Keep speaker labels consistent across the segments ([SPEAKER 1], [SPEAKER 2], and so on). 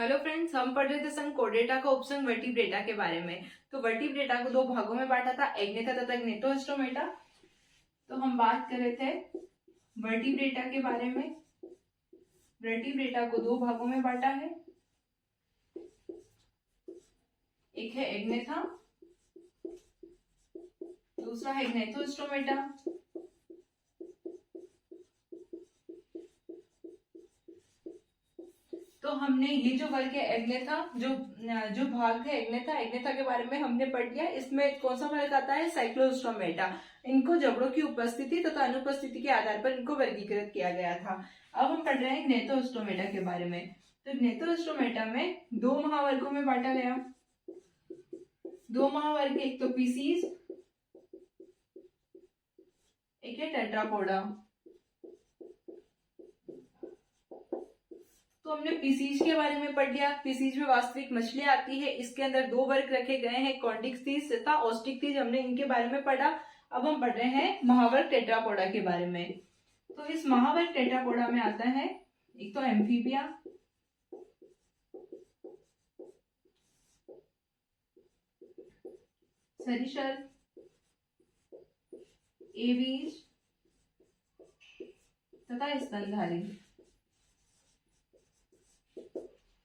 [SPEAKER 1] Hello friends, हम पढ़ रहे थे संघ कोर्डेटा का उपसंघ वर्टिब्रेटा के बारे में। तो वर्टिब्रेटा को दो भागों में बांटा था, एग्नेथा तथा ग्नेटोस्टोमेटा। तो हम बात कर रहे थे वर्टिब्रेटा के बारे में। वर्टिब्रेटा को दो भागों में बांटा है, एक है एग्नेथा, दूसरा है ग्नेटोस्टोमेटा। तो हमने ये जो वर्ग है एग्नेथा, जो भाग है एग्नेथा के बारे में हमने पढ़ लिया। इसमें कौन सा वर्ग आता है? साइक्लोस्टोमेटा। इनको जबड़ों की उपस्थिति तथा अनुपस्थिति के आधार पर इनको वर्गीकृत किया गया था। अब हम पढ़ रहे हैं ग्नेटोस्टोमेटा के बारे में। तो ग्नेटोस्टोमेटा में दो महावर्गों में बांटा गया। दो महावर्ग, एक तो पीसीज, एक है टेट्रापोडा। तो हमने पीसीज के बारे में पढ़ लिया। पीसीज में वास्तविक मछली आती है। इसके अंदर दो वर्ग रखे गए हैं, कॉन्डिक्सीज तथा ऑस्टिक्टीज। हमने इनके बारे में पढ़ा। अब हम पढ़ रहे हैं महावर्ग टेट्रापोडा के बारे में। तो इस महावर्ग टेट्रापोडा में आता है एक तो एम्फीबिया, सरीसृप, एवीज तथा स्तनधारी।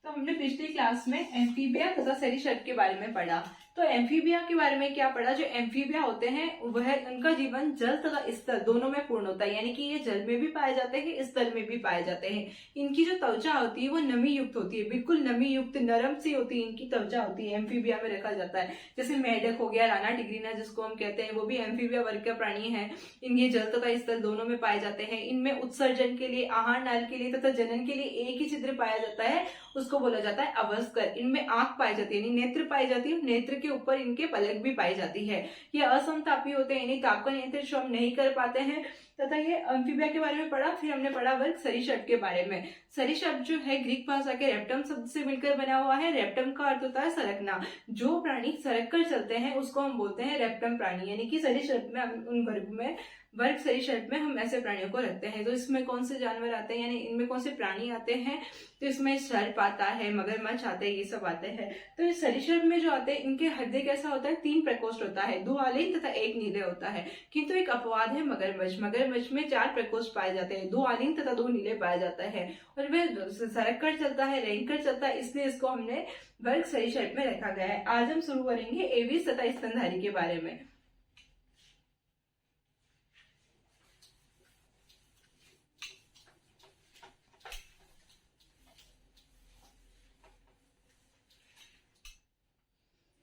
[SPEAKER 1] तो हमने पिछली क्लास में एम्फीबिया तथा सरीसृप के बारे में पढ़ा। तो एम्फीबिया के बारे में क्या पढ़ा? जो एम्फीबिया होते हैं वह उनका जीवन जल तथा स्थल दोनों में पूर्ण होता है, यानी कि ये जल में भी पाए जाते हैं, स्थल में भी पाए जाते हैं। इनकी जो त्वचा होती है वो नमी युक्त होती है, बिल्कुल नमी युक्त नरम सी होती है इनकी त्वचा होती है। एम्फीबिया में रखा जाता है। जैसे मेढक हो गया, राना टिग्रीना जिसको हम कहते हैं, वो भी एम्फीबिया वर्ग का प्राणी है। इनके जल तथा स्थल दोनों में पाए जाते हैं। इनमें उत्सर्जन के लिए, आहार नाल के लिए तथा जनन के लिए एक ही छिद्र पाया जाता है, उसको बोला जाता है अवस्कर। इनमें आंख पाई जाती है, यानी नेत्र पाई जाती है। नेत्र के ऊपर इनके पलक भी पाई जाती है। ये असमतापी होते हैं, यानी ताप का नियंत्रण स्वयं नहीं कर पाते हैं। तथा ये एम्फीबिया के बारे में पढ़ा। फिर हमने पढ़ा वर्ग सरीसृप के बारे में। सरीसृप जो है ग्रीक भाषा के रेप्टम शब्द से मिलकर बना हुआ है। रेप्टम का अर्थ होता है सरकना। जो प्राणी सरक कर चलते हैं उसको हम बोलते हैं रेप्टम प्राणी, यानी कि सरीसृप में उन वर्ग सरीसृप में हम ऐसे प्राणियों को रखते हैं। तो इसमें कौन से जानवर आते हैं, यानी इनमें कौन से प्राणी आते हैं? तो इसमें सर्प आता है, मगरमच्छ आते हैं, ये सब आते हैं। तो इस सरीसृप में जो आते हैं इनके हृदय कैसा होता है? 3 प्रकोष्ठ होता है, 2 आलिंग तथा 1 नीले होता है। किंतु एक अपवाद है मगरमच्छ में 4 प्रकोष्ठ पाए जाते हैं, 2 आलिंग तथा 2 नीले पाए जाते हैं। और वह सरक कर चलता है, रेंग कर चलता है, इसलिए इसको हमने वर्ग सरीसृप में रखा गया है। आज हम शुरू करेंगे एविस तथा स्तनधारी के बारे में।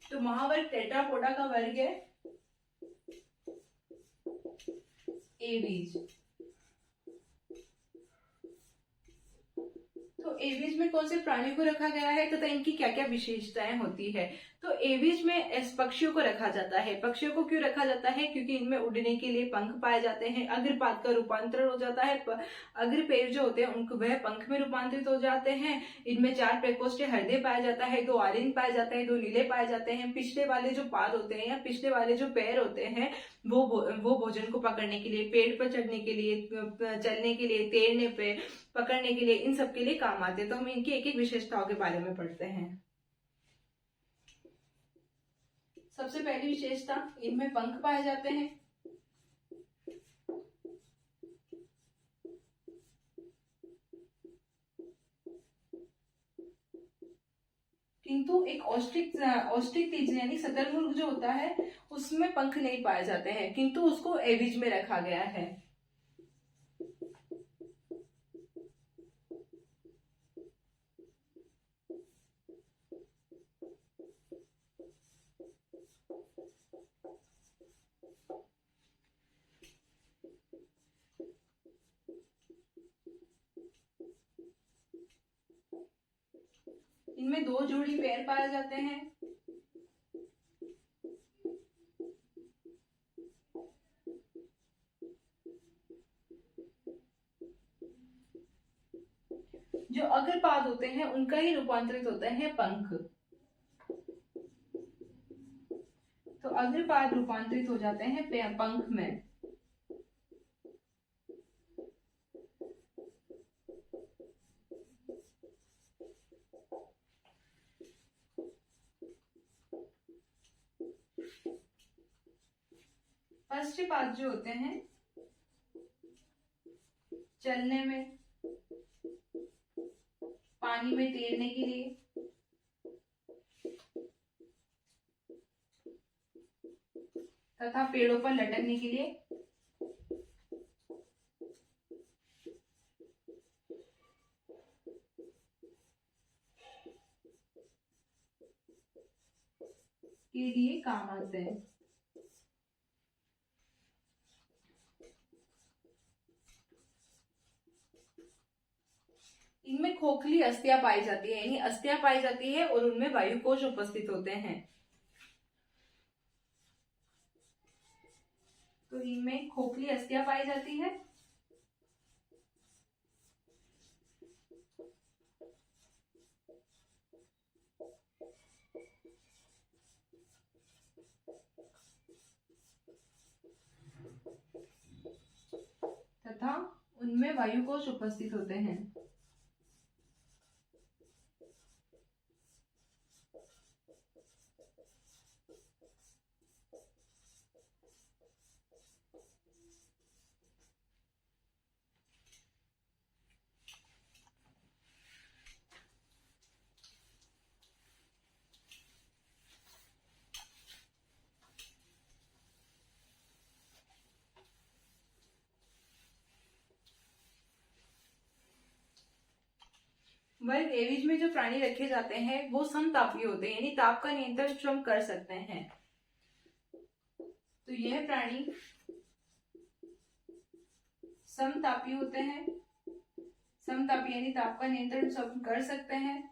[SPEAKER 1] तो महावर्ग टेट्रापोडा का वर्ग है एवीज। तो एवीज में कौन से प्राणी को रखा गया है तथा इनकी क्या क्या विशेषताएं होती है? तो एवीज में पक्षियों को रखा जाता है। पक्षियों को क्यों रखा जाता है? क्योंकि इनमें उड़ने के लिए पंख पाए जाते हैं। अग्रपाद का रूपांतरण हो जाता है, अग्र पैर जो होते हैं उनको वह पंख में रूपांतरित हो जाते हैं। इनमें 4 प्रकोष्ठ हृदय पाया जाता है, 2 आलिंग पाए जाते हैं, 2 नीले पाए जाते हैं। पिछले वाले जो पाद होते हैं या पिछले वाले जो पैर होते हैं वो भोजन को पकड़ने के लिए, पेड़ पर चढ़ने के लिए, चलने के लिए, तैरने पे, पकड़ने के लिए, इन सब के लिए काम आते हैं। तो हम इनकी एक एक विशेषताओं के बारे में पढ़ते हैं। सबसे पहली विशेषता, इनमें पंख पाए जाते हैं। किंतु एक ऑस्ट्रिक यानी शतुरमुर्ग जो होता है उसमें पंख नहीं पाए जाते हैं, किंतु उसको एविज में रखा गया है। इनमें 2 जोड़ी पैर पाए जाते हैं। जो अग्रपाद होते हैं उनका ही रूपांतरित होता है पंख। तो अग्रपाद रूपांतरित हो जाते हैं पंख में। फर्स्ट पार्ट जो होते हैं चलने में, पानी में तैरने के लिए, तथा पेड़ों पर लटकने के लिए। के लिए काम आते हैं। इनमें खोखली अस्थियां पाई जाती है, यानी अस्थियां पाई जाती है और उनमें वायु कोश उपस्थित होते हैं। तो इनमें खोखली अस्थियां पाई जाती है। तथा उनमें वायु कोश उपस्थित होते हैं। वर्ग एविज में जो प्राणी रखे जाते हैं वो समतापी होते हैं, यानी ताप का नियंत्रण स्वयं कर सकते हैं। तो यह प्राणी समतापी होते हैं। समतापी यानी ताप का नियंत्रण स्वयं कर सकते हैं।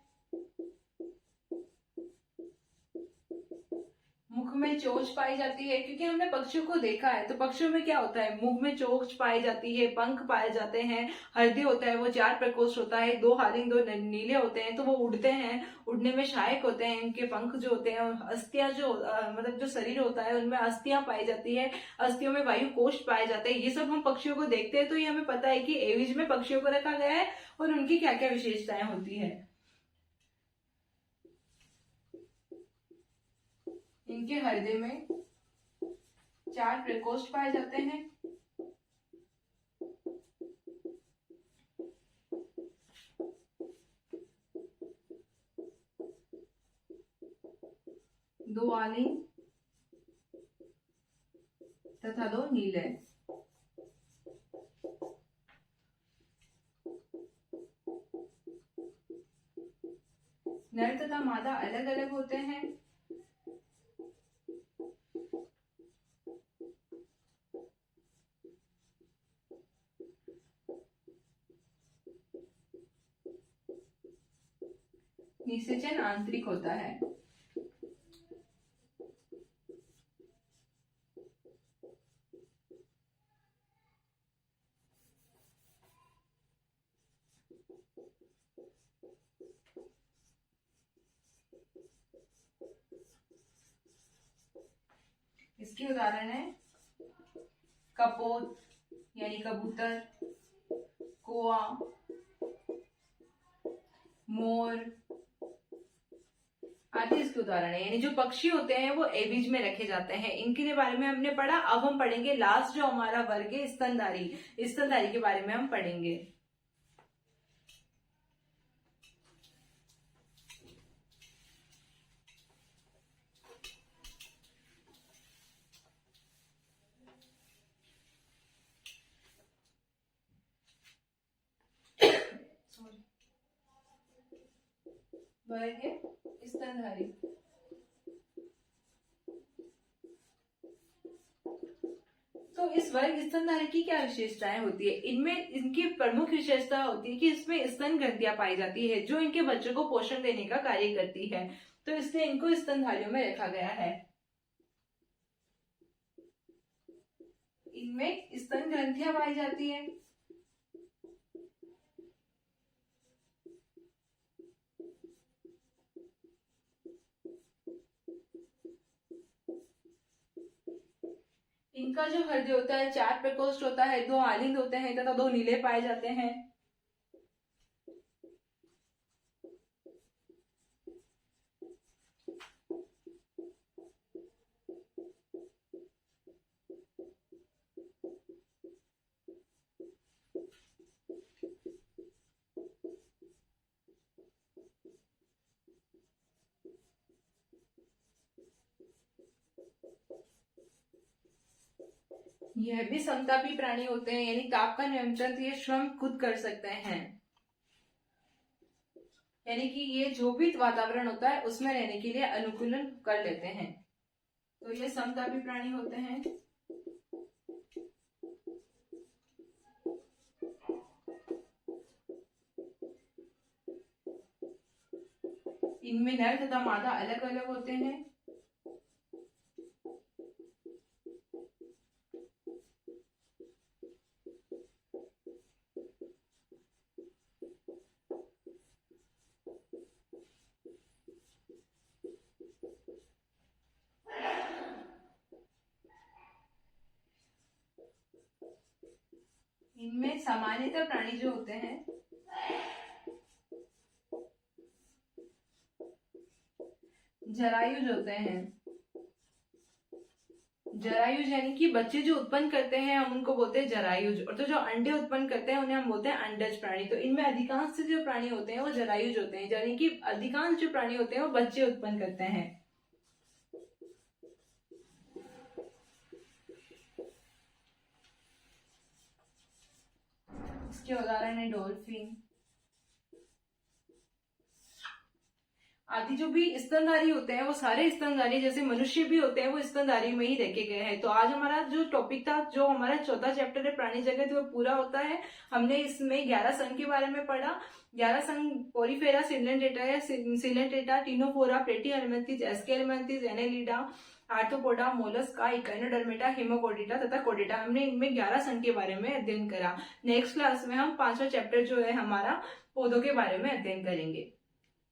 [SPEAKER 1] मुख में चोंच पाई जाती है, क्योंकि हमने पक्षियों को देखा है तो पक्षियों में क्या होता है, मुख में चोंच पाई जाती है, पंख पाए जाते हैं, हृदय होता है वो 4 प्रकोष्ठ होता है, 2 हालिंग 2 नीले होते हैं, तो वो उड़ते हैं, उड़ने में सहायक होते हैं इनके पंख जो होते हैं। और अस्थियां जो मतलब जो शरीर होता है उनमें अस्थियां पाई जाती है, अस्थियों में वायु कोश पाए जाते हैं। ये सब हम पक्षियों को देखते हैं तो ये हमें पता है कि एविज में पक्षियों को रखा गया है और उनकी क्या क्या विशेषताएं होती है। इनके हृदय में 4 प्रकोष्ठ पाए जाते हैं। दो आलिंग तथा 2 नीले। नर तथा मादा अलग अलग होते हैं। निषेचन आंतरिक होता है। इसके उदाहरण है कपोत यानी कबूतर, कोआ, मोर आदि इसके उदाहरण है। यानी जो पक्षी होते हैं वो एविज में रखे जाते हैं। इनके बारे में हमने पढ़ा। अब हम पढ़ेंगे लास्ट जो हमारा वर्ग है स्तनधारी। स्तनधारी के बारे में हम पढ़ेंगे। वर्ग है स्तनधारी। तो इस वर्ग स्तनधारी की क्या विशेषताएं होती है? इनमें इनकी प्रमुख विशेषता होती है कि इसमें स्तन ग्रंथियां पाई जाती है जो इनके बच्चों को पोषण देने का कार्य करती है। तो इसलिए इनको स्तनधारियों में रखा गया है। इनमें स्तन ग्रंथियां पाई जाती है। इनका जो हृदय होता है 4 प्रकोष्ठ होता है, 2 आलिंद होते हैं तथा 2 नीले पाए जाते हैं। यह भी समतापी प्राणी होते हैं, यानी ताप का नियंत्रण ये स्वयं खुद कर सकते हैं, यानी कि ये जो भी वातावरण होता है उसमें रहने के लिए अनुकूलन कर लेते हैं। तो ये समतापी प्राणी होते हैं। इनमें नर तथा मादा अलग अलग होते हैं। इनमें सामान्यतः प्राणी जो होते हैं जरायुज होते हैं। जरायुज यानी कि बच्चे जो उत्पन्न करते हैं हम उनको बोलते हैं जरायुज, और तो जो अंडे उत्पन्न करते हैं उन्हें हम बोलते हैं अंडज प्राणी। तो इनमें अधिकांश जो प्राणी होते हैं वो जरायुज होते हैं, यानी कि अधिकांश जो प्राणी होते हैं वो बच्चे उत्पन्न करते हैं। इसके उदाहरण है डॉल्फिन आदि। जो भी स्तनधारी होते हैं वो सारे स्तनधारी जैसे मनुष्य भी होते हैं वो स्तनधारी में ही रखे गए हैं। तो आज हमारा जो टॉपिक था, जो हमारा चौथा चैप्टर है प्राणी जगत, वो पूरा होता है। हमने इसमें 11 संघ के बारे में पढ़ा। 11 संघ Porifera, Coelenterata, Ctenophora, Platyhelminthes, Aschelminthes, Annelida, Arthropoda, Mollusca, Echinodermata, Hemichordata तथा कोडिटा। हमने इनमें 11 संघ के बारे में अध्ययन करा। नेक्स्ट क्लास में हम 5वां चैप्टर जो है हमारा पौधों के बारे में अध्ययन करेंगे।